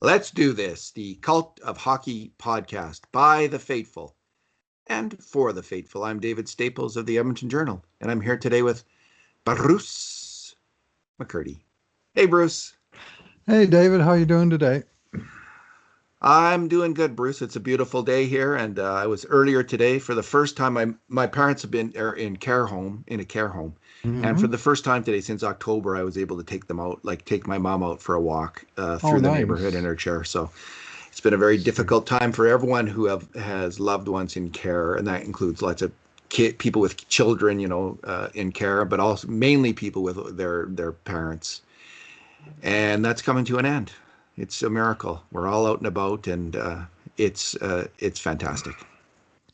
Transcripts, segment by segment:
Let's do this. The Cult of Hockey podcast by the faithful and for the faithful. I'm David Staples of the Edmonton Journal, and I'm here today with Bruce McCurdy. Hey, Bruce. Hey, David. How you doing today? I'm doing good, Bruce. It's a beautiful day here, and I was earlier today for the first time. My parents have been in a care home, and for the first time today since October, I was able to take them out, take my mom out for a walk through the neighborhood in her chair. So it's been a very difficult time for everyone who has loved ones in care, and that includes lots of people with children, in care, but also mainly people with their parents, and that's coming to an end. It's a miracle. We're all out and about, and it's fantastic.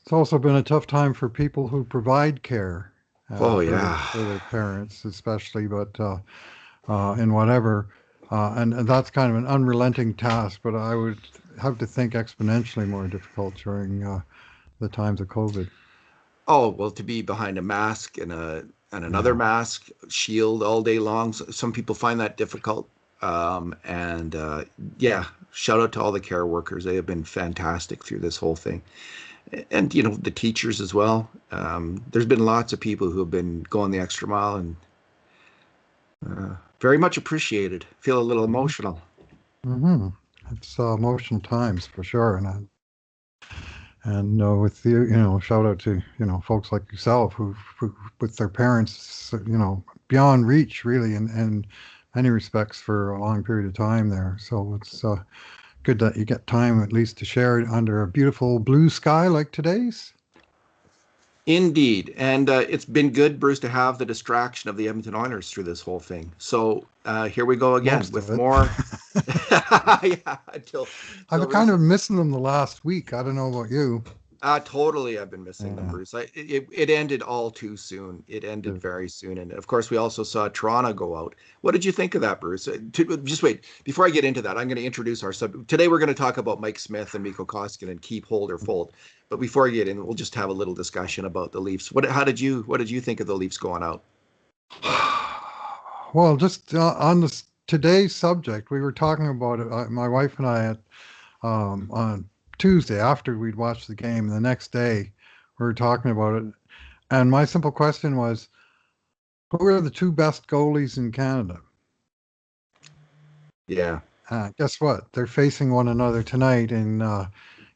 It's also been a tough time for people who provide care. For their parents, especially, but in whatever, and that's kind of an unrelenting task. But I would have to think exponentially more difficult during the times of COVID. Oh well, to be behind a mask and another mask, shield all day long. Some people find that difficult. Shout out to all the care workers. They have been fantastic through this whole thing. And, the teachers as well. There's been lots of people who have been going the extra mile and very much appreciated. Feel a little emotional. Mm-hmm. It's emotional times for sure. And with you, shout out to, folks like yourself who with their parents, beyond reach really, and many respects for a long period of time there. So it's good that you get time at least to share it under a beautiful blue sky like today's. Indeed. And it's been good, Bruce, to have the distraction of the Edmonton Oilers through this whole thing. So here we go again with more. I've kind of missing them the last week. I don't know about you. Totally. I've been missing them, Bruce. It ended all too soon. It ended very soon. And of course, we also saw Toronto go out. What did you think of that, Bruce? Just wait. Before I get into that, I'm going to introduce our subject. Today, we're going to talk about Mike Smith and Mikko Koskinen and keep, hold, or fold. But before I get in, we'll just have a little discussion about the Leafs. What did you think of the Leafs going out? Well, just on today's subject, we were talking about it. My wife and I on Tuesday after we'd watched the game. The next day, we were talking about it, and my simple question was, who are the two best goalies in Canada? Yeah. Guess what? They're facing one another tonight in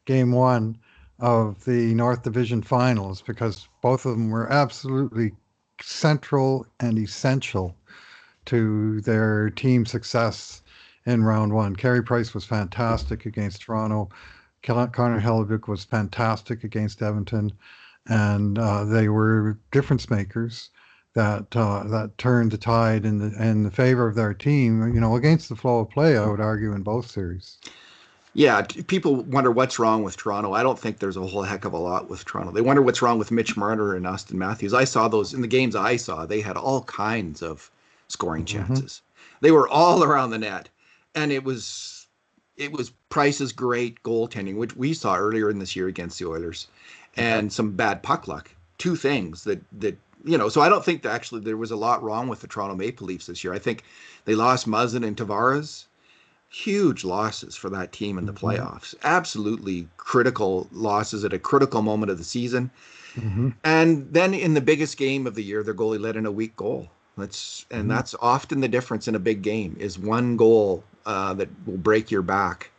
Game 1 of the North Division Finals, because both of them were absolutely central and essential to their team success in Round 1. Carey Price was fantastic against Toronto. Connor Hellebuyck was fantastic against Edmonton, and they were difference makers that turned the tide in the favor of their team. Against the flow of play, I would argue, in both series. Yeah, people wonder what's wrong with Toronto. I don't think there's a whole heck of a lot with Toronto. They wonder what's wrong with Mitch Marner and Austin Matthews. I saw those in the games I saw. They had all kinds of scoring chances. They were all around the net, and it was Price's great goaltending, which we saw earlier in this year against the Oilers, and some bad puck luck. Two things that so I don't think that actually there was a lot wrong with the Toronto Maple Leafs this year. I think they lost Muzzin and Tavares. Huge losses for that team in the playoffs. Absolutely critical losses at a critical moment of the season. And then in the biggest game of the year, their goalie let in a weak goal. That's often the difference in a big game, is one goal that will break your back.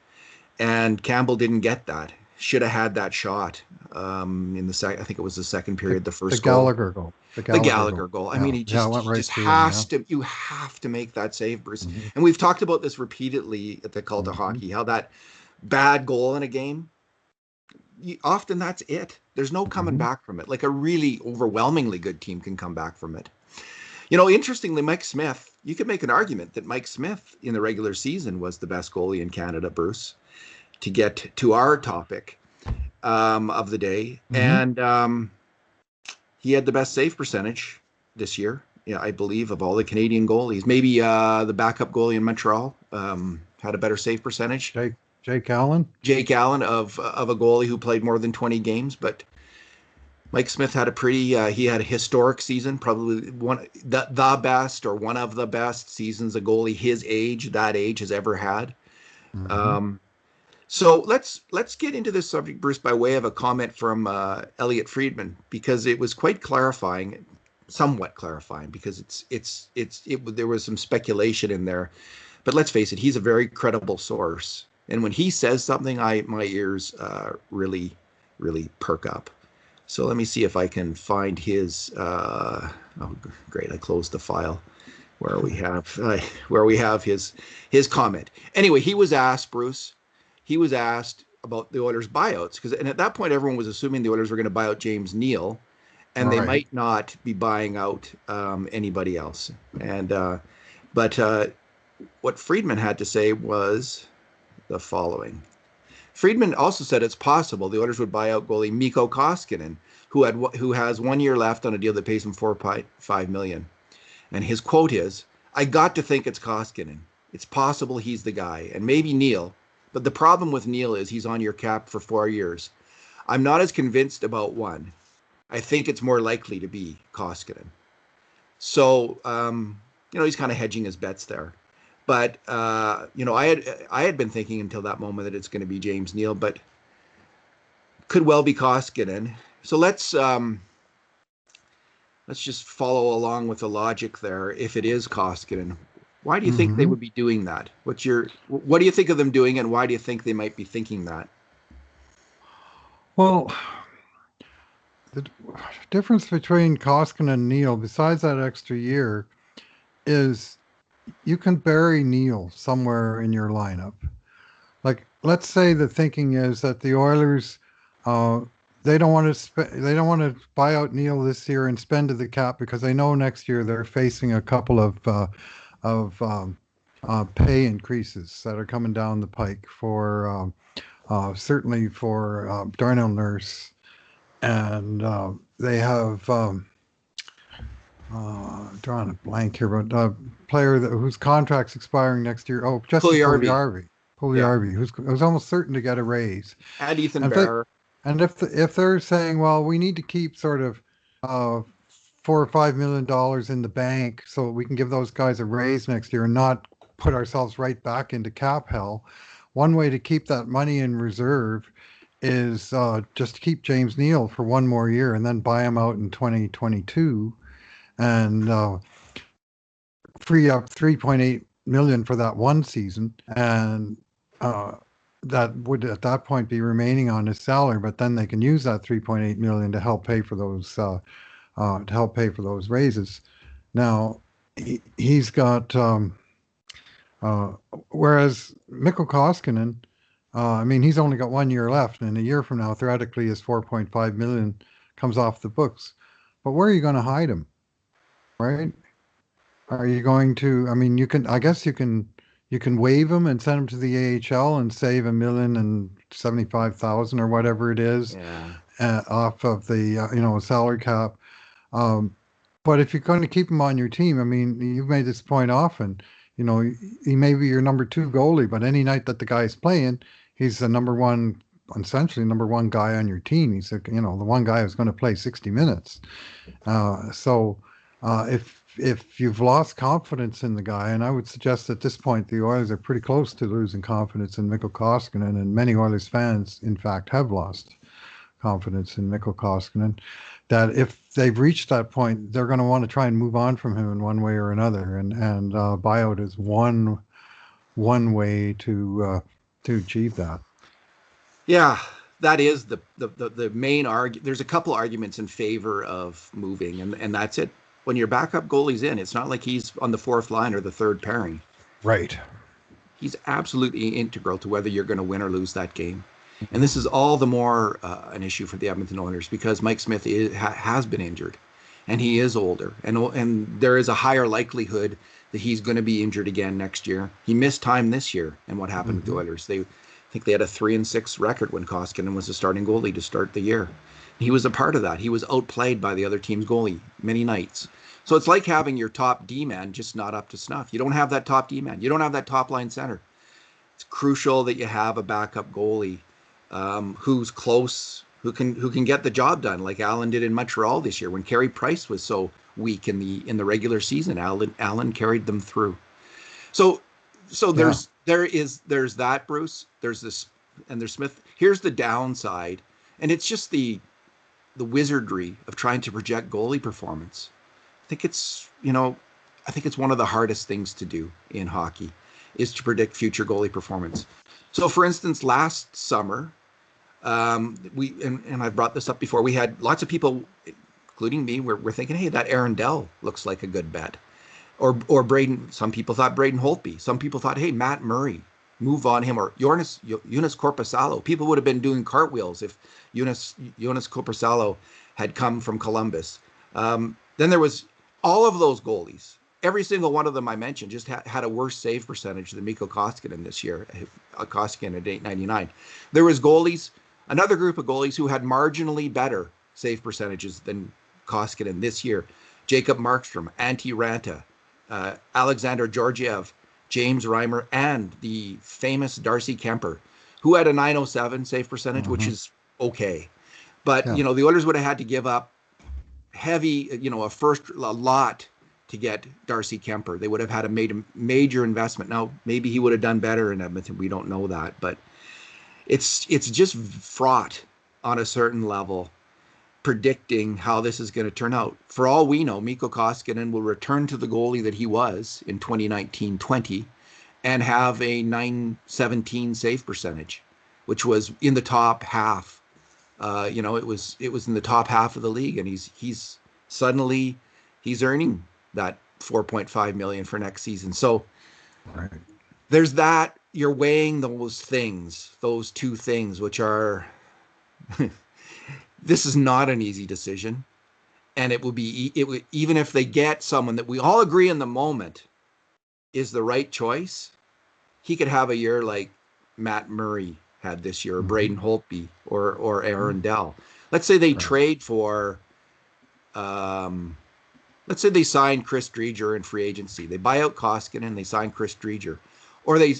And Campbell didn't get that. Should have had that shot in the I think it was the second period, the first goal. The Gallagher goal. I mean, he just has to. You have to make that save, Bruce. And we've talked about this repeatedly at the Cult of Hockey, how that bad goal in a game, often that's it. There's no coming back from it. Like a really overwhelmingly good team can come back from it. Interestingly, Mike Smith, you could make an argument that Mike Smith in the regular season was the best goalie in Canada, Bruce, to get to our topic of the day. And he had the best save percentage this year, I believe, of all the Canadian goalies. Maybe the backup goalie in Montreal had a better save percentage. Jake Allen? Jake Allen of a goalie who played more than 20 games, but Mike Smith had he had a historic season, probably the best or one of the best seasons a goalie that age has ever had. Mm-hmm. So let's get into this subject, Bruce, by way of a comment from Elliot Friedman, because it was quite clarifying, somewhat clarifying, because there was some speculation in there. But let's face it, he's a very credible source, and when he says something, my ears really perk up. So let me see if I can find his. Oh, great! I closed the file where we have his comment. Anyway, he was asked, Bruce. He was asked about the Oilers buyouts, and at that point everyone was assuming the Oilers were going to buy out James Neal, and they Right. might not be buying out anybody else. And but what Friedman had to say was the following. Friedman also said it's possible the Oilers would buy out goalie Mikko Koskinen, who has 1 year left on a deal that pays him $4.5 million. And his quote is, "I got to think it's Koskinen. It's possible he's the guy, and maybe Neal. But the problem with Neal is he's on your cap for 4 years. I'm not as convinced about one. I think it's more likely to be Koskinen." So, he's kind of hedging his bets there. But I had been thinking until that moment that it's going to be James Neal, but could well be Koskinen. So let's just follow along with the logic there. If it is Koskinen, why do you think they Mm-hmm. would be doing that? What do you think of them doing, and why do you think they might be thinking that? Well, the difference between Koskinen and Neal, besides that extra year, is you can bury Neal somewhere in your lineup. Like, let's say the thinking is that the Oilers, uh, they don't want to buy out Neal this year and spend to the cap because they know next year they're facing a couple of pay increases that are coming down the pike for certainly for Darnell Nurse, and they have drawing a blank here, but player whose contract's expiring next year. Oh, Jesse Puljujarvi, yeah, Puljujarvi, who's almost certain to get a raise. and Ethan And if they, Bear. and if they're saying, well, we need to keep sort of uh, $4 or $5 million in the bank so we can give those guys a raise next year and not put ourselves right back into cap hell. One way to keep that money in reserve is just keep James Neal for one more year and then buy him out in 2022 and free up 3.8 million for that one season, and that would at that point be remaining on his salary. But then they can use that 3.8 million to help pay for those raises. Now he's got uh, whereas Mikko Koskinen, I mean, he's only got 1 year left, and a year from now, theoretically, his 4.5 million comes off the books. But where are you going to hide him, right? Are you going to? I mean, I guess you can waive him and send him to the AHL and save 1,075,000 or whatever it is Yeah. off of the salary cap. Um, but if you're going to keep him on your team, I mean, you've made this point often. He may be your number two goalie, but any night that the guy's playing, he's the essentially number one guy on your team. He's the one guy who's going to play 60 minutes. So if you've lost confidence in the guy, and I would suggest at this point the Oilers are pretty close to losing confidence in Mikko Koskinen, and many Oilers fans, in fact, have lost confidence in Mikko Koskinen, that if they've reached that point, they're going to want to try and move on from him in one way or another, and buyout is one way to achieve that. Yeah, that is the main argument. There's a couple arguments in favor of moving, and that's it. When your backup goalie's in, it's not like he's on the fourth line or the third pairing. Right. He's absolutely integral to whether you're going to win or lose that game. And this is all the more an issue for the Edmonton Oilers because Mike Smith has been injured, and he is older, and there is a higher likelihood that he's going to be injured again next year. He missed time this year, and what happened with the Oilers? I think they had a 3-6 record when Koskinen was the starting goalie to start the year. He was a part of that. He was outplayed by the other team's goalie many nights. So it's like having your top D-man just not up to snuff. You don't have that top D-man. You don't have that top line center. It's crucial that you have a backup goalie who's close, who can get the job done, like Allen did in Montreal this year when Carey Price was so weak in the regular season. Allen carried them through. So So Yeah. there's that, Bruce. There's this, and there's Smith. Here's the downside, and it's just the wizardry of trying to project goalie performance. I think it's I think it's one of the hardest things to do in hockey is to predict future goalie performance. So, for instance, last summer, and I've brought this up before. We had lots of people, including me, we're thinking, hey, that Aaron Dell looks like a good bet, or Braden. Some people thought Braden Holtby. Some people thought, hey, Matt Murray, move on him, or Jonas Korpisalo. People would have been doing cartwheels if Jonas Korpisalo had come from Columbus. Then there was all of those goalies. Every single one of them I mentioned just had a worse save percentage than Mikko Koskinen this year. Koskinen at 899. There was goalies, another group of goalies who had marginally better save percentages than Koskinen this year. Jacob Markstrom, Antti Ranta, Alexander Georgiev, James Reimer, and the famous Darcy Kemper, who had a 907 save percentage, which is okay. But, Yeah. the Oilers would have had to give up heavy, a lot to get Darcy Kemper. They would have had to made a major investment. Now, maybe he would have done better in Edmonton. We don't know that, but it's just fraught on a certain level, predicting how this is going to turn out. For all we know, Mikko Koskinen will return to the goalie that he was in 2019-20 and have a 917 save percentage, which was in the top half. It was in the top half of the league, and he's suddenly earning that $4.5 million for next season. So Right. there's that. You're weighing those two things, which are this is not an easy decision, and it would even if they get someone that we all agree in the moment is the right choice, he could have a year like Matt Murray had this year, or Braden Holtby, or Aaron Dell. Let's say they trade for, let's say they sign Chris Driedger in free agency. They buy out Koskinen and they sign Chris Driedger, or they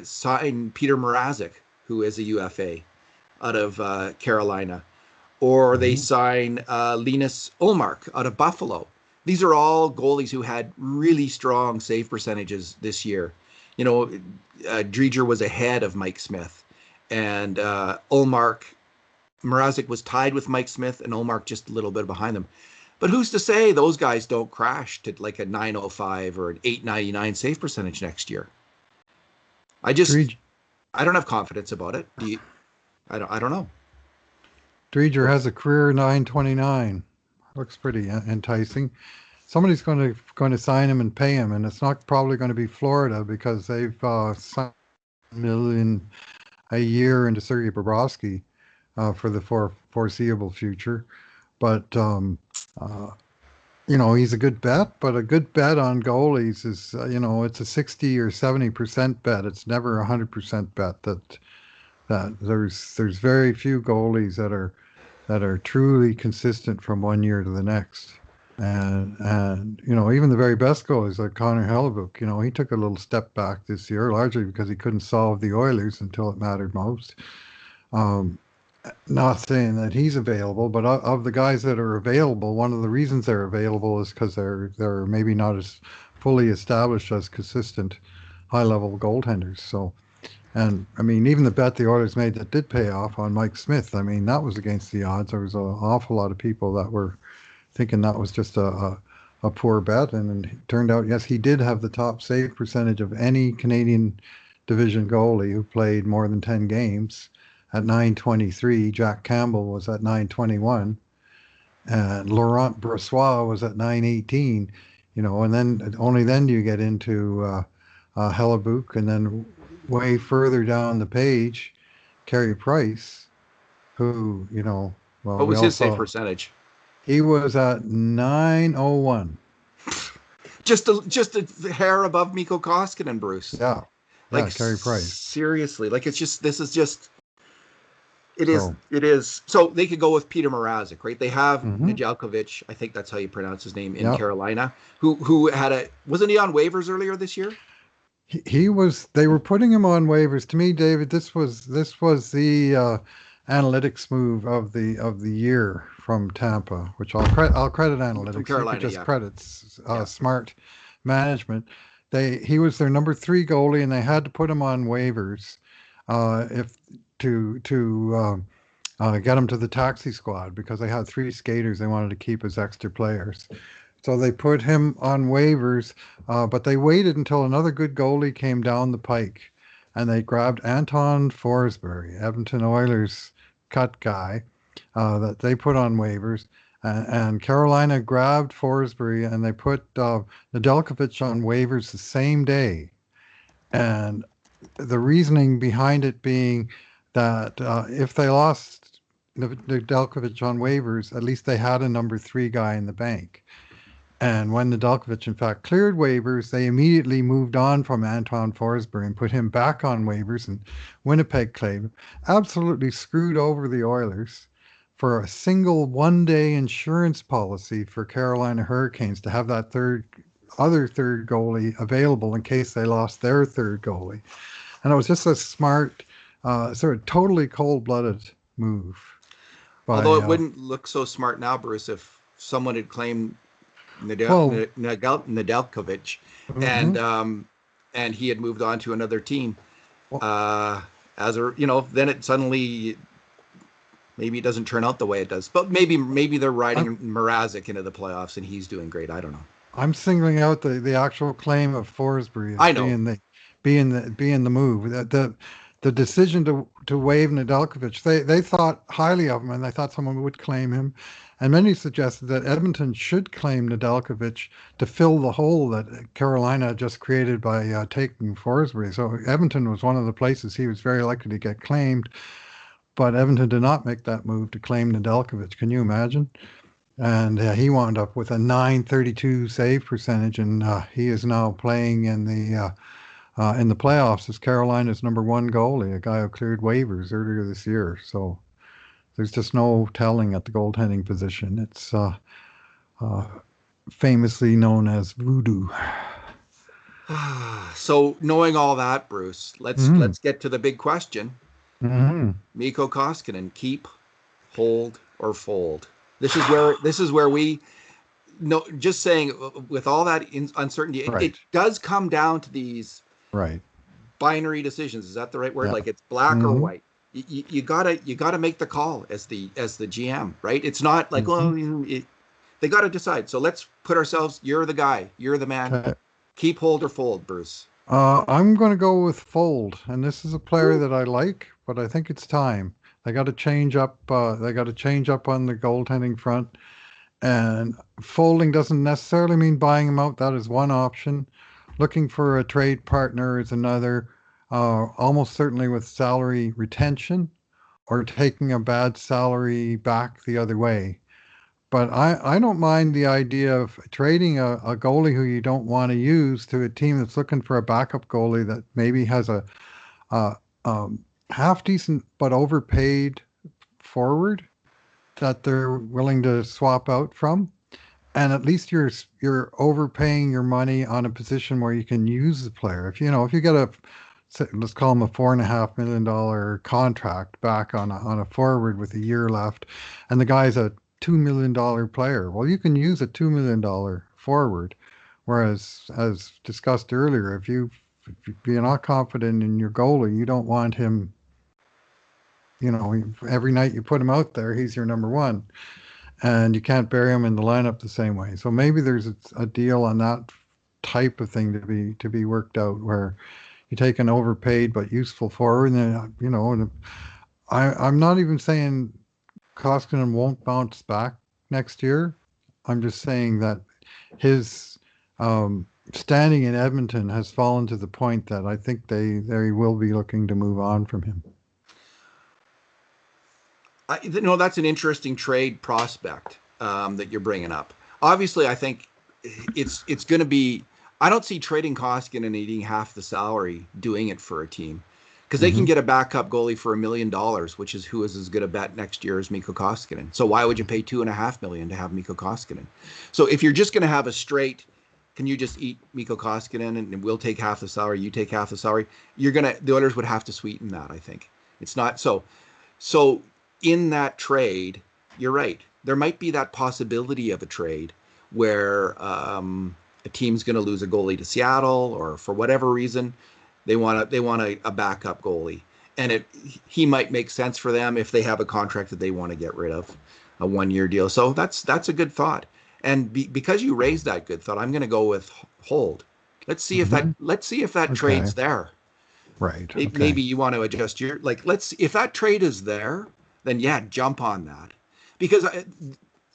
sign Peter Mrazek, who is a UFA out of Carolina, or they sign Linus Ullmark out of Buffalo. These are all goalies who had really strong save percentages this year. Driedger was ahead of Mike Smith, and Mrazek was tied with Mike Smith, and Ullmark just a little bit behind them. But who's to say those guys don't crash to like a 905 or an 899 save percentage next year? I don't have confidence about it. Do you? I don't know. Driedger has a career 929. Looks pretty enticing. Somebody's going to sign him and pay him, and it's not probably going to be Florida because they've signed $1 million a year into Sergei Bobrovsky for the foreseeable future. But he's a good bet. But a good bet on goalies is it's a 60 or 70% bet. It's never a 100% bet. That there's very few goalies that are truly consistent from one year to the next. And even the very best goalies like Connor Hellebuyck, he took a little step back this year, largely because he couldn't solve the Oilers until it mattered most. Not saying that he's available, but of the guys that are available, one of the reasons they're available is because they're maybe not as fully established as consistent high-level goaltenders. So, and I mean, even the bet the Oilers made that did pay off on Mike Smith, I mean, that was against the odds. There was an awful lot of people that were thinking that was just a poor bet, and it turned out, yes, he did have the top save percentage of any Canadian division goalie who played more than 10 games at 923. Jack Campbell was at 921, and Laurent Brossoit was at 918. And then only then do you get into Hellebuyck, and then way further down the page, Carey Price, who what was his save percentage? He was at 901. Just a hair above Mikko Koskinen, Bruce. Yeah. Like Carey Price. Seriously, like it is. So they could go with Peter Mrazek, right? They have Nedeljkovic, I think that's how you pronounce his name, in Carolina, who wasn't he on waivers earlier this year? He was. They were putting him on waivers. To me, David, this was the analytics move of the year from Tampa, which I'll credit analytics. From Carolina, just credits smart management. he was their number 3 goalie, and they had to put him on waivers if to get him to the taxi squad because they had 3 skaters they wanted to keep as extra players. So they put him on waivers, but they waited until another good goalie came down the pike, and they grabbed Anton Forsberg, Edmonton Oilers cut guy, that they put on waivers. And Carolina grabbed Forsberg, and they put Nedeljkovic on waivers the same day. And the reasoning behind it being that if they lost Nedeljkovic on waivers, at least they had a number 3 guy in the bank. And when Nedeljkovic, in fact, cleared waivers, they immediately moved on from Anton Forsberg and put him back on waivers, and Winnipeg claimed him. Absolutely screwed over the Oilers for a single one-day insurance policy for Carolina Hurricanes to have that other third goalie available in case they lost their third goalie. And it was just a smart, sort of totally cold-blooded move. Although it wouldn't look so smart now, Bruce, if someone had claimed Nedeljkovic, and he had moved on to another team. Then it suddenly maybe it doesn't turn out the way it does. But maybe they're riding Mrazek into the playoffs, and he's doing great. I don't know. I'm singling out the actual claim of Forsberg as being the move. The decision to waive Nedeljkovic, they thought highly of him, and they thought someone would claim him. And many suggested that Edmonton should claim Nedeljkovic to fill the hole that Carolina just created by taking Forsberg. So Edmonton was one of the places he was very likely to get claimed, but Edmonton did not make that move to claim Nedeljkovic. Can you imagine? And he wound up with a .932 save percentage, and he is now playing in the playoffs as Carolina's number 1 goalie, a guy who cleared waivers earlier this year. So there's just no telling at the goaltending position. It's famously known as voodoo. So knowing all that, Bruce, let's get to the big question. Mikko Koskinen, keep, hold, or fold. This is where we know. Just saying, with all that uncertainty, it does come down to these binary decisions. Is that the right word? Yeah. Like it's black or white. You gotta make the call as the GM, right? It's not like they gotta decide. So let's put ourselves. You're the guy. You're the man. Keep, hold, or fold, Bruce. I'm going to go with fold, and this is a player that I like, but I think it's time. They got to change up. They got to change up on the goaltending front, and folding doesn't necessarily mean buying him out. That is one option. Looking for a trade partner is another. Almost certainly with salary retention or taking a bad salary back the other way. But I don't mind the idea of trading a goalie who you don't want to use to a team that's looking for a backup goalie that maybe has a half decent but overpaid forward that they're willing to swap out from. And at least you're overpaying your money on a position where you can use the player. If you get let's call him a $4.5 million contract back on a forward with a year left, and the guy's a $2 million player. Well, you can use a $2 million forward, whereas, as discussed earlier, if you're not confident in your goalie, you don't want him. Every night you put him out there, he's your number 1, and you can't bury him in the lineup the same way. So maybe there's a deal on that type of thing to be worked out where you take an overpaid but useful forward, and I'm not even saying Koskinen won't bounce back next year. I'm just saying that his standing in Edmonton has fallen to the point that I think they will be looking to move on from him. That's an interesting trade prospect that you're bringing up. Obviously, I think it's going to be. I don't see trading Koskinen and eating half the salary doing it for a team, because they can get a backup goalie for $1 million, which is who is as good a bet next year as Mikko Koskinen. So why would you pay $2.5 million to have Mikko Koskinen? So if you're just going to have a straight, can you just eat Mikko Koskinen and we'll take half the salary, you take half the salary? The Oilers would have to sweeten that. I think it's not so. So in that trade, you're right. There might be that possibility of a trade where a team's going to lose a goalie to Seattle, or for whatever reason, they want a backup goalie, and he might make sense for them if they have a contract that they want to get rid of, a 1-year deal. So that's a good thought. And because you raised that good thought, I'm going to go with hold. Let's see if that trade's there. Right. Maybe you want to adjust if that trade is there, then yeah, jump on that, because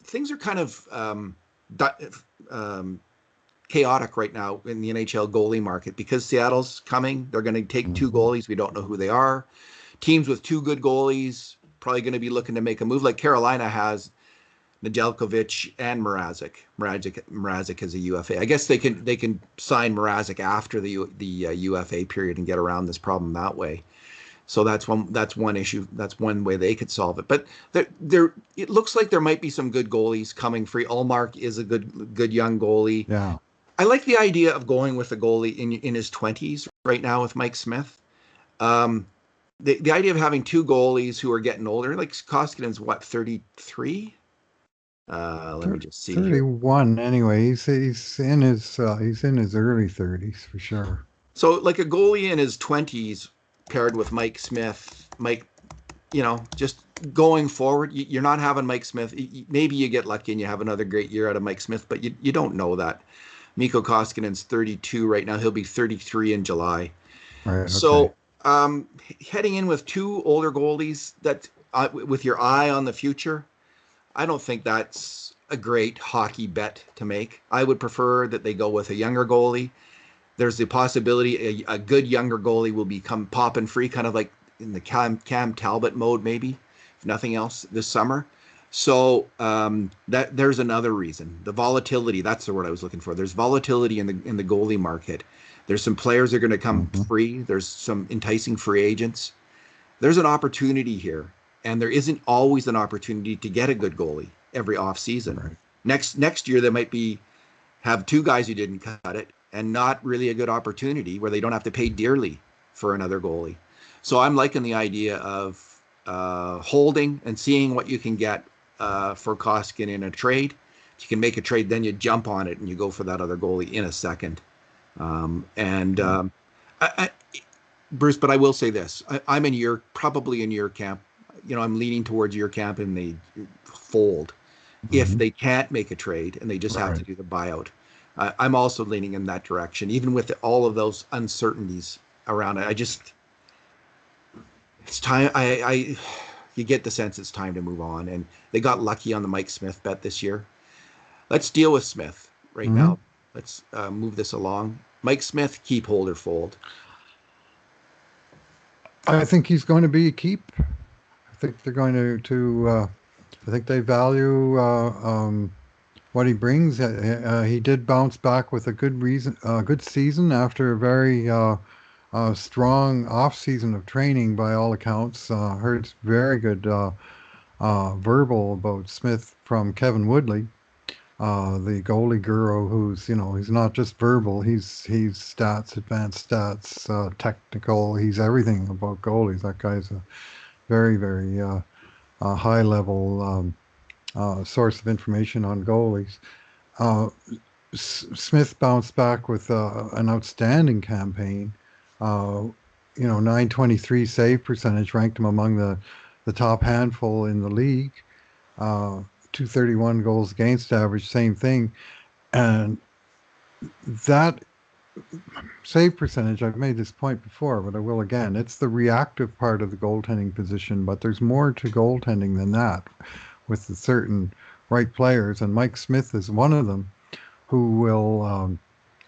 things are kind of chaotic right now in the NHL goalie market, because Seattle's coming. They're going to take 2 goalies. We don't know who they are. Teams with 2 good goalies probably going to be looking to make a move. Like Carolina has Nedeljkovic and Mrazek. Mrazek is a UFA. I guess they can sign Mrazek after the UFA period and get around this problem that way. So that's one issue. That's one way they could solve it. But there it looks like there might be some good goalies coming free. Ullmark is a good young goalie. Yeah. I like the idea of going with a goalie in his 20s right now with Mike Smith. The idea of having 2 goalies who are getting older, like Koskinen's 33. Let me just see. 31 here. Anyway. He's in his early 30s for sure. So like a goalie in his 20s paired with Mike Smith, just going forward, you're not having Mike Smith. Maybe you get lucky and you have another great year out of Mike Smith, but you don't know that. Mikko Koskinen's 32 right now. He'll be 33 in July. Right, okay. So heading in with 2 older goalies that with your eye on the future, I don't think that's a great hockey bet to make. I would prefer that they go with a younger goalie. There's the possibility a good younger goalie will become popping free, kind of like in the Cam Talbot mode, maybe, if nothing else, this summer. So that there's another reason. The volatility, that's the word I was looking for. There's volatility in the goalie market. There's some players that are going to come free. There's some enticing free agents. There's an opportunity here. And there isn't always an opportunity to get a good goalie every offseason. Right. Next year, they might have 2 guys who didn't cut it, and not really a good opportunity where they don't have to pay dearly for another goalie. So I'm liking the idea of holding and seeing what you can get for Koskinen in a trade. If you can make a trade, then you jump on it and you go for that other goalie in a second. Bruce, but I will say this. I'm probably in your camp. I'm leaning towards your camp in the fold if they can't make a trade and they just have to do the buyout. I'm also leaning in that direction, even with all of those uncertainties around it. It's time. You get the sense it's time to move on, and they got lucky on the Mike Smith bet this year. Let's deal with Smith right now. Let's move this along. Mike Smith, keep, hold, or fold? I think he's going to be a keep. I think they're going to I think they value what he brings. He did bounce back with a good season after a very strong off season of training by all accounts. Heard very good verbal about Smith from Kevin Woodley, the goalie guru, who's he's not just verbal. He's stats, advanced stats, technical. He's everything about goalies. That guy's a very, very high level source of information on goalies. Smith bounced back with an outstanding campaign. 923 save percentage, ranked him among the top handful in the league. 231 goals against average, same thing. And that save percentage, I've made this point before, but I will again. It's the reactive part of the goaltending position, but there's more to goaltending than that with the certain right players, and Mike Smith is one of them who will,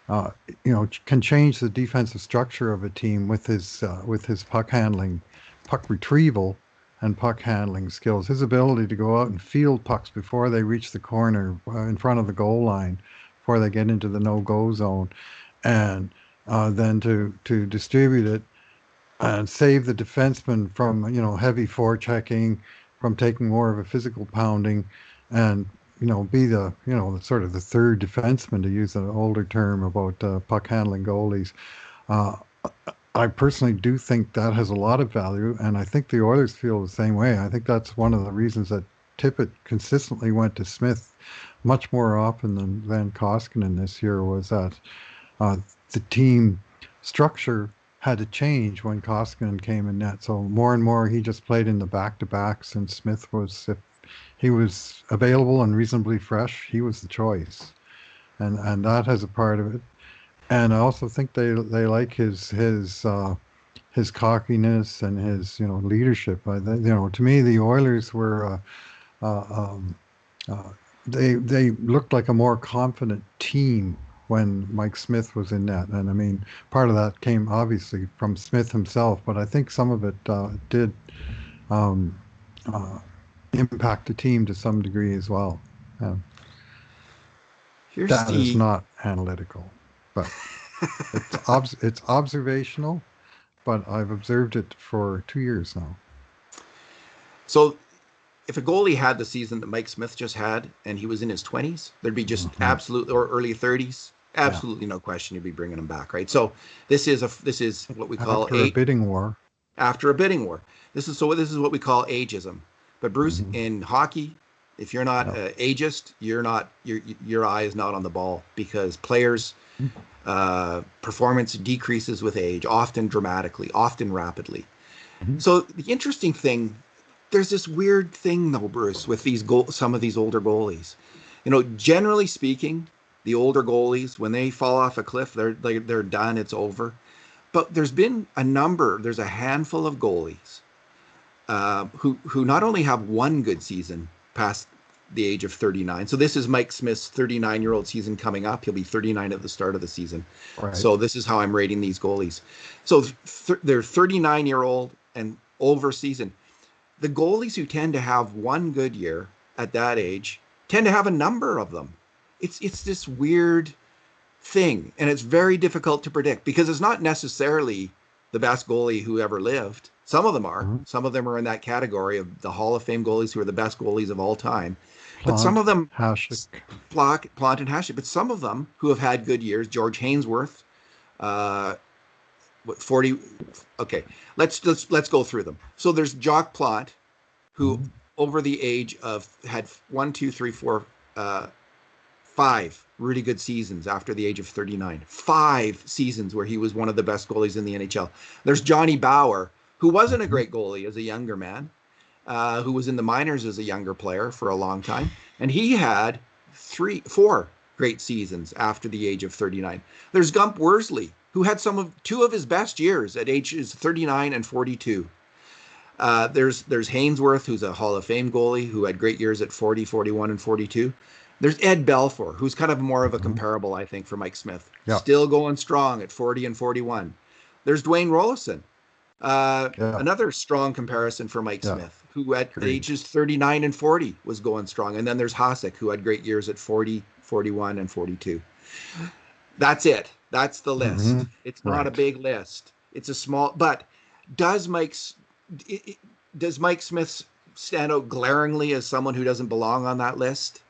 can change the defensive structure of a team with his puck handling, puck retrieval, and puck handling skills. His ability to go out and field pucks before they reach the corner in front of the goal line, before they get into the no-go zone, and then to distribute it and save the defenseman from heavy forechecking, from taking more of a physical pounding, and be the sort of the third defenseman, to use an older term about puck handling goalies. I personally do think that has a lot of value, and I think the Oilers feel the same way. I think that's one of the reasons that Tippett consistently went to Smith much more often than Koskinen this year was that uh, the team structure had to change when Koskinen came in net. So more and more he just played in the back-to-backs, and Smith was, if he was available and reasonably fresh, he was the choice. And that has a part of it. And I also think they like his cockiness and his leadership. To me the Oilers were um, uh, they looked like a more confident team when Mike Smith was in net. And I mean, part of that came obviously from Smith himself, but I think some of it did um, uh, impact the team to some degree as well. Uh, Here's that is the not analytical, but it's observational. But I've observed it for 2 years now. so if a goalie had the season that Mike Smith just had, and he was in his 20s, there'd be just absolute, or early 30s, absolutely no question you'd be bringing him back, right? So this is what we call After a bidding war. After a bidding war. This is what we call ageism. But Bruce, Mm-hmm. in hockey, if you're not ageist, your eye is not on the ball, because players' performance decreases with age, often dramatically, often rapidly. Mm-hmm. So the interesting thing, there's this weird thing though, Bruce, with some of these older goalies. Generally speaking, the older goalies, when they fall off a cliff, they're done. It's over. But there's a handful of goalies who not only have one good season past the age of 39. So this is Mike Smith's 39-year-old season coming up. He'll be 39 at the start of the season. Right. So this is how I'm rating these goalies. So they're 39-year-old and over season. The goalies who tend to have one good year at that age tend to have a number of them. It's this weird thing, and it's very difficult to predict, because it's not necessarily the best goalie who ever lived. Some of them are. Mm-hmm. Some of them are in that category of the Hall of Fame goalies who are the best goalies of all time. But some of them, Plant and Hasek. But some of them who have had good years, George Hainsworth, 40. Okay, let's go through them. So there's Jacques Plante, who over the age of had 5 really good seasons after the age of 39. 5 seasons where he was one of the best goalies in the NHL. There's Johnny Bower, who wasn't a great goalie as a younger man, who was in the minors as a younger player for a long time. And he had 4 great seasons after the age of 39. There's Gump Worsley, who had 2 of his best years at ages 39 and 42. There's Hainsworth, who's a Hall of Fame goalie, who had great years at 40, 41, and 42. There's Ed Belfour, who's kind of more of a comparable, I think, for Mike Smith. Yeah. Still going strong at 40 and 41. There's Dwayne Rollison, another strong comparison for Mike Smith, who at ages 39 and 40 was going strong. And then there's Hasek, who had great years at 40, 41, and 42. That's it. That's the list. Mm-hmm. It's not a big list. It's a small, but does Mike Smith stand out glaringly as someone who doesn't belong on that list?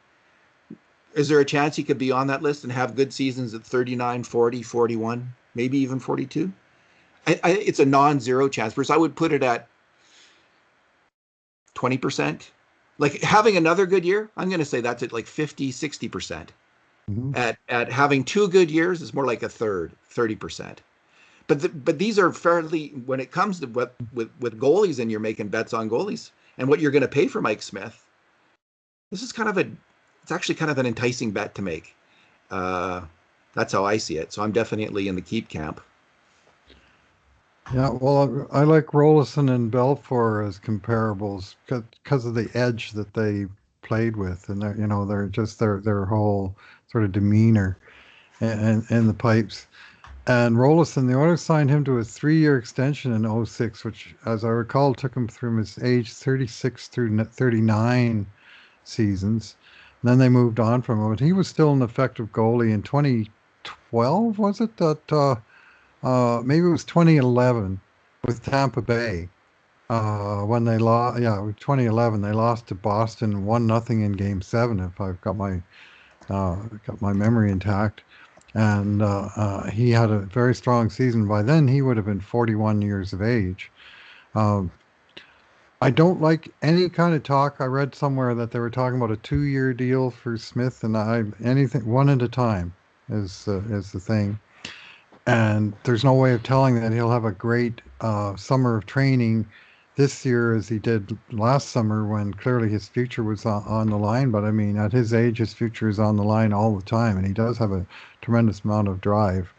Is there a chance he could be on that list and have good seasons at 39, 40, 41, maybe even 42? It's a non-zero chance. Bruce, I would put it at 20%. Like having another good year, I'm going to say that's at like 50, 60%. Mm-hmm. At having 2 good years, it's more like a third, 30%. But these are fairly, when it comes to with goalies, and you're making bets on goalies and what you're going to pay for Mike Smith, this is it's actually kind of an enticing bet to make. That's how I see it. So I'm definitely in the keep camp. Yeah, well, I like Rollison and Belfour as comparables because of the edge that they played with, and they're just their whole sort of demeanor and the pipes. And Rollison, the Oilers signed him to a 3-year extension in 2006, which, as I recall, took him from his age 36 through 39 seasons. And then they moved on from him. But he was still an effective goalie in 2012, was it? That maybe it was 2011 with Tampa Bay. When they lost, 2011, they lost to Boston 1-0 in Game 7, if I've got my memory intact. And he had a very strong season. By then, he would have been 41 years of age. I I don't like any kind of talk. I read somewhere that they were talking about a 2-year deal for Smith, and anything one at a time is the thing. And there's no way of telling that he'll have a great summer of training this year as he did last summer when clearly his future was on the line. But I mean, at his age, his future is on the line all the time, and he does have a tremendous amount of drive.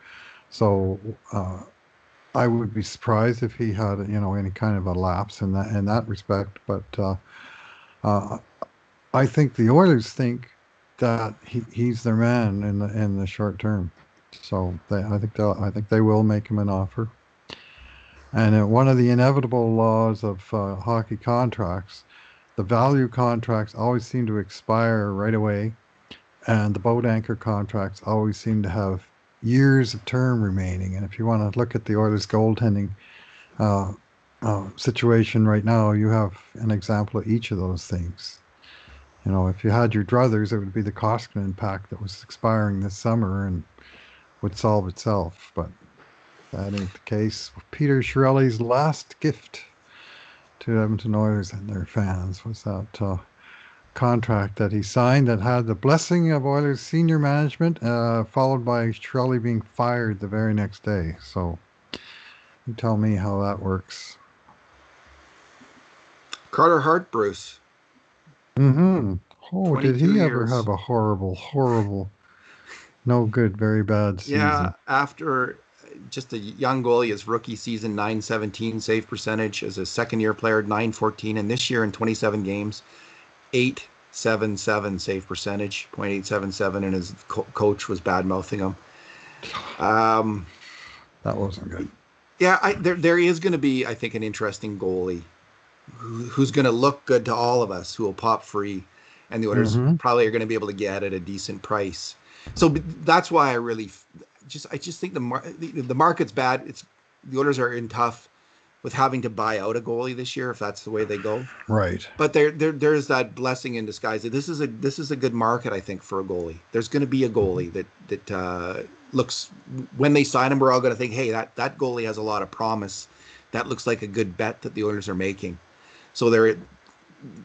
So I would be surprised if he had, any kind of a lapse in that respect. But uh, I think the Oilers think that he's their man in the short term. So I think they will make him an offer. And one of the inevitable laws of hockey contracts, the value contracts always seem to expire right away, and the boat anchor contracts always seem to have years of term remaining. And if you want to look at the Oilers goaltending uh, situation right now, you have an example of each of those things. If you had your druthers, it would be the Koskinen pack that was expiring this summer and would solve itself. But that ain't the case. Peter Chiarelli's last gift to Edmonton Oilers and their fans was that contract that he signed that had the blessing of Oilers senior management, followed by Chiarelli being fired the very next day. So you tell me how that works. Carter Hart, Bruce. Mm-hmm. Oh, did 22 he ever years. have a horrible, horrible, no good, very bad Yeah, season? after just a young goalie, his rookie season, 917 save percentage. As a second year player, 914. And this year in 27 games, 877 save percentage, 0.877. And his coach was bad mouthing him. That wasn't good. Yeah, there is going to be, I think, an interesting goalie who's going to look good to all of us, who will pop free, and the Oilers Mm-hmm. probably are going to be able to get at a decent price. So that's why I just think the market's bad. The Oilers are in tough with having to buy out a goalie this year if that's the way they go. Right. But there's that blessing in disguise. This is a good market, I think, for a goalie. There's going to be a goalie that looks, when they sign him, we're all going to think, hey, that goalie has a lot of promise. That looks like a good bet that the Oilers are making. So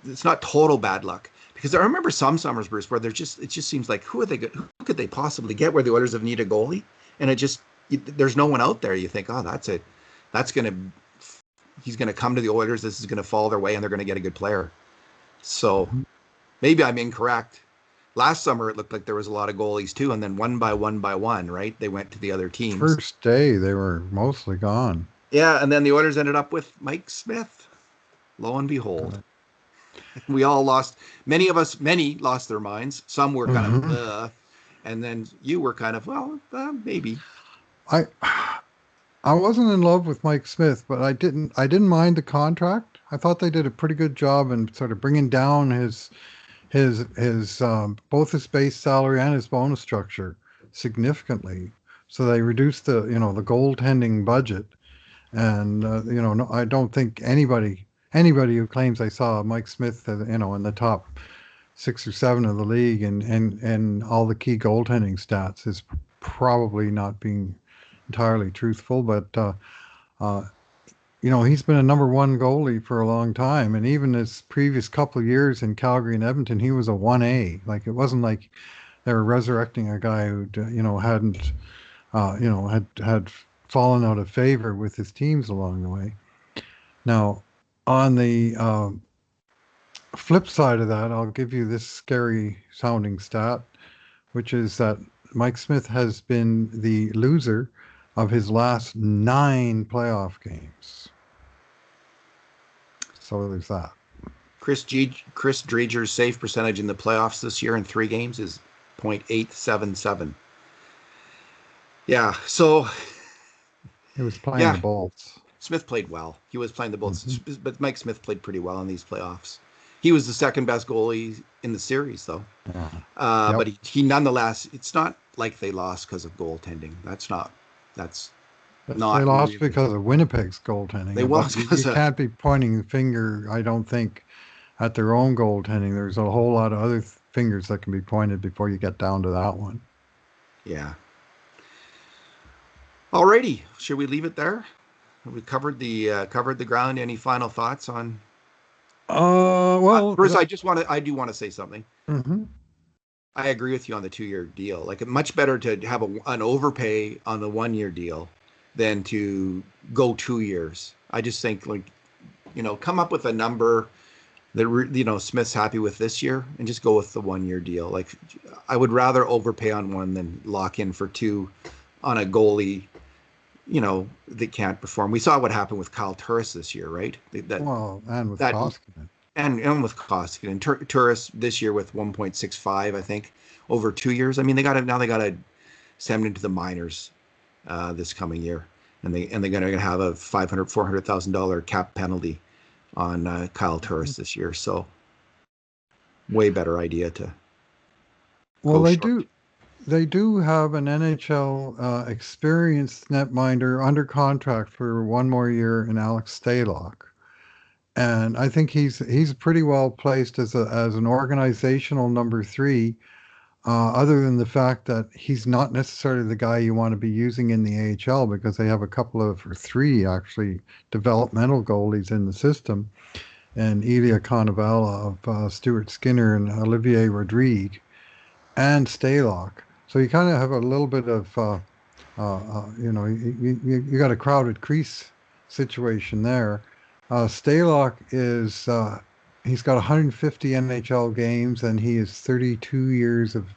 it's not total bad luck, because I remember some summers, Bruce, where it just seems like who could they possibly get where the Oilers have needed a goalie, and there's no one out there. You think, oh, he's gonna come to the Oilers. This is gonna fall their way, and they're gonna get a good player. So Mm-hmm. maybe I'm incorrect. Last summer it looked like there was a lot of goalies too, and then one by one, right? They went to the other teams. First day, they were mostly gone. Yeah, and then the Oilers ended up with Mike Smith. Lo and behold, we all lost. Many lost their minds. Some were kind Mm-hmm. of, and then you were kind of, well, maybe. I I wasn't in love with Mike Smith, but I didn't mind the contract. I thought they did a pretty good job in sort of bringing down his both his base salary and his bonus structure significantly. So they reduced the goaltending budget, and no, I don't think anybody who claims they saw Mike Smith in the top 6 or 7 of the league and all the key goaltending stats is probably not being entirely truthful. But uh, he's been a number one goalie for a long time, and even his previous couple of years in Calgary and Edmonton, he was a 1A. Like, it wasn't like they were resurrecting a guy who hadn't had fallen out of favor with his teams along the way. Now, on the flip side of that, I'll give you this scary sounding stat, which is that Mike Smith has been the loser of his last 9 playoff games. So there's that. Chris Dreger's save percentage in the playoffs this year in 3 games is 0.877. Yeah, so He was playing the Bolts. Smith played well. He was playing the Bolts, Mm-hmm. but Mike Smith played pretty well in these playoffs. He was the second best goalie in the series, though. Yeah. But he nonetheless, it's not like they lost because of goaltending. That's not They lost really. because of Winnipeg's goaltending. They lost because you can't be pointing the finger, I don't think, at their own goaltending. There's a whole lot of other fingers that can be pointed before you get down to that one. Yeah. Alrighty, should we leave it there? We covered the ground. Any final thoughts on Well, Bruce, I do want to say something. mhm. I agree with you on the 2 year deal. Like, much better to have an overpay on the 1 year deal than to go 2 years. I just think, like, come up with a number that Smith's happy with this year and just go with the 1 year deal. Like, I would rather overpay on one than lock in for two on a goalie, that can't perform. We saw what happened with Kyle Turris this year, right? Well, and with That Koskinen. and with Koskinen and Turris this year with 1.65, I think, over 2 years. I mean, they got to send him into the minors this coming year, and they're going to have a $400,000 cap penalty on Kyle Turris this year. So, way better idea to Well, go they short. do. They do have an NHL experienced netminder under contract for one more year in Alex Stalock, and I think he's pretty well placed as an organizational number three. Other than the fact that he's not necessarily the guy you want to be using in the AHL because they have a couple of or three actually developmental goalies in the system, and Ilya Konovala of Stuart Skinner and Olivier Rodrigue and Stalock. So you kind of have a little bit of, you got a crowded crease situation there. Stalock he's got 150 NHL games and he is 33 years of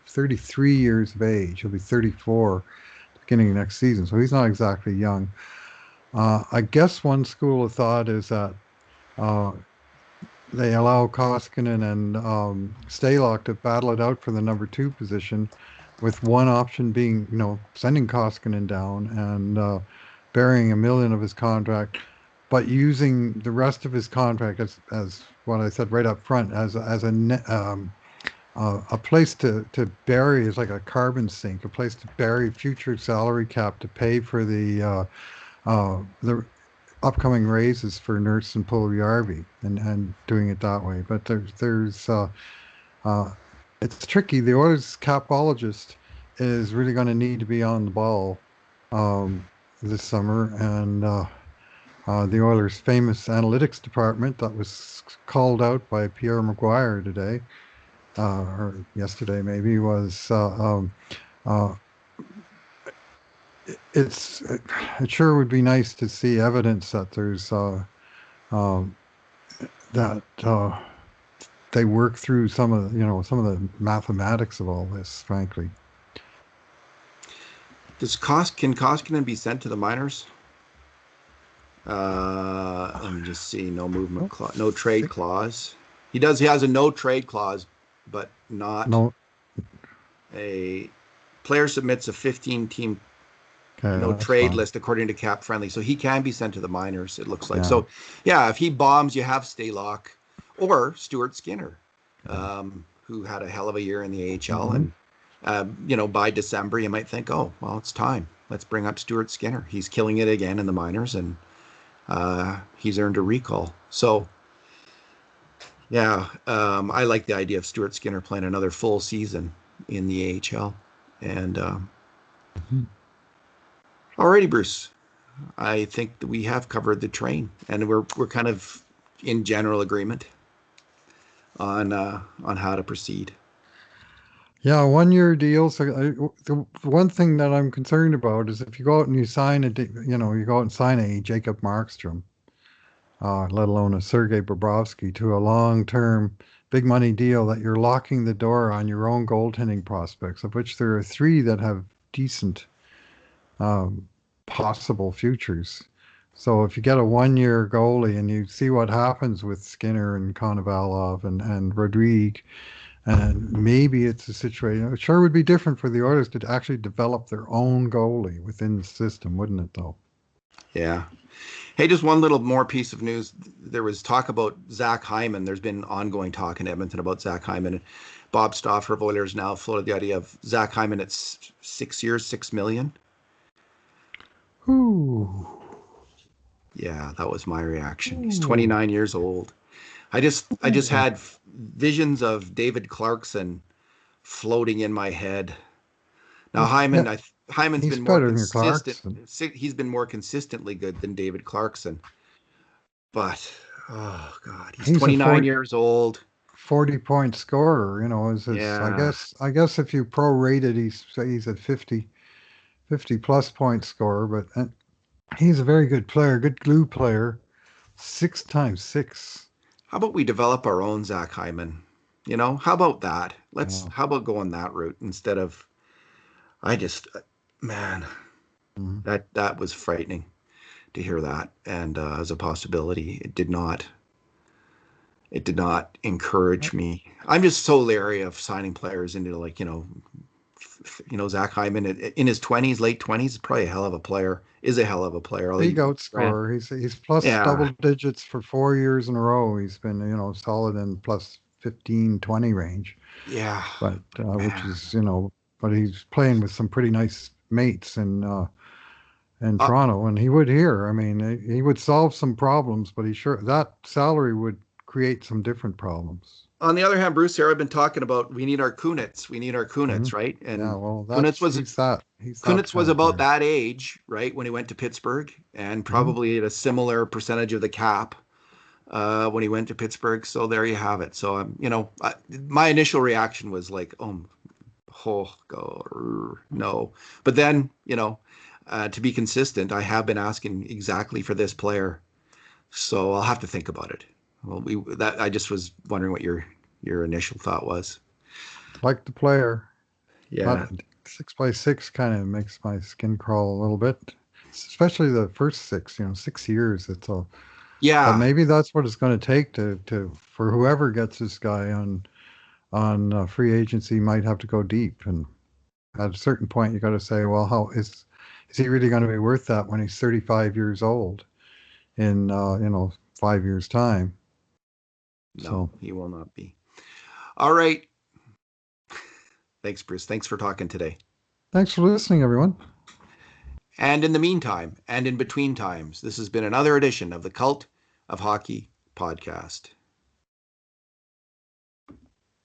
age. He'll be 34 beginning of next season. So he's not exactly young. I guess one school of thought is that uh, they allow Koskinen and Stalock to battle it out for the number two position, with one option being, sending Koskinen down and burying $1 million of his contract, but using the rest of his contract as what I said right up front as a place to bury is like a carbon sink, a place to bury future salary cap to pay for the upcoming raises for Nurse and Puljujärvi and doing it that way. But there's it's tricky. The Oilers capologist is really going to need to be on the ball this summer, and the Oilers' famous analytics department that was called out by Pierre Maguire today, or yesterday maybe, was it sure would be nice to see evidence that there's um, that they work through some of the mathematics of all this. Frankly, Can Koskinen be sent to the minors? Let me just see. No movement clause, no trade clause. He does. He has a no trade clause, but not no. a player submits a 15-team Okay, no that's trade fine. list according to Cap Friendly, so he can be sent to the minors. It looks like Yeah. so. Yeah, if he bombs, you have Stalock or Stuart Skinner, who had a hell of a year in the AHL, Mm-hmm. and by December you might think, oh well, it's time. Let's bring up Stuart Skinner. He's killing it again in the minors, and he's earned a recall. So yeah, I like the idea of Stuart Skinner playing another full season in the AHL. And Mm-hmm. alrighty, Bruce. I think that we have covered the train, and we're kind of in general agreement on how to proceed. Yeah, 1 year deals. The one thing that I'm concerned about is if you go out and you you go out and sign a Jacob Markstrom, let alone a Sergei Bobrovsky, to a long-term big money deal, that you're locking the door on your own goaltending prospects, of which there are three that have decent um, possible futures. So if you get a 1 year goalie and you see what happens with Skinner and Konovalov and Rodrigue, and maybe it's a situation, it sure would be different for the Oilers to actually develop their own goalie within the system, wouldn't it, though? Yeah. Hey, just one little more piece of news. There was talk about Zach Hyman. There's been ongoing talk in Edmonton about Zach Hyman. Bob Stauffer of Oilers now floated the idea of Zach Hyman at 6 years, $6 million. Ooh. Yeah, that was my reaction. He's Ooh. 29 years old. I just Ooh. had visions of David Clarkson floating in my head. Now Yeah, Hyman's he's been more better than your consistent. Clarkson. He's been more consistently good than David Clarkson. But Oh God, he's He's a 29 years old. 40-point scorer. You know, is his, Yeah. I guess if you prorate it, he's a 50 plus point scorer, but he's a very good player, good glue player. 6x6. How about we develop our own Zach Hyman? You know, how about that? Yeah. How about going that route instead of, I just, man, Mhm. that was frightening to hear that. And as a possibility, it did not encourage me. I'm just so leery of signing players into like, Zach Hyman in his 20s, late 20s, is probably a hell of a player, is a hell of a player. League outscorer. He's plus Yeah, double digits for 4 years in a row. He's been, solid in plus 15, 20 range. yeah, But which man. is, but he's playing with some pretty nice mates in Uh, Toronto, and he would here. I mean, he would solve some problems, but that salary would create some different problems. on the other hand, Bruce, here I've been talking about we need our Kunitz. We need our Hmm. Kunitz, right? Yeah, And well, Kunitz was he's that Kunitz was kind of about player. that age, right, when he went to Pittsburgh, and Hmm. probably at a similar percentage of the cap when he went to Pittsburgh. So there you have it. So my initial reaction was like, oh, no. But then, to be consistent, I have been asking exactly for this player, so I'll have to think about it. Well, I just was wondering what your initial thought was. Like the player, Yeah, but 6x6 kind of makes my skin crawl a little bit, especially the first six. 6 years. But yeah, maybe that's what it's going to take to for whoever gets this guy on free agency might have to go deep, and at a certain point you got to say, well, how is he really going to be worth that when he's 35 years old in 5 years time? no, So he will not be. All right. Thanks, Bruce. Thanks for talking today. thanks for listening, everyone. And in the meantime, and in between times, this has been another edition of the Cult of Hockey podcast.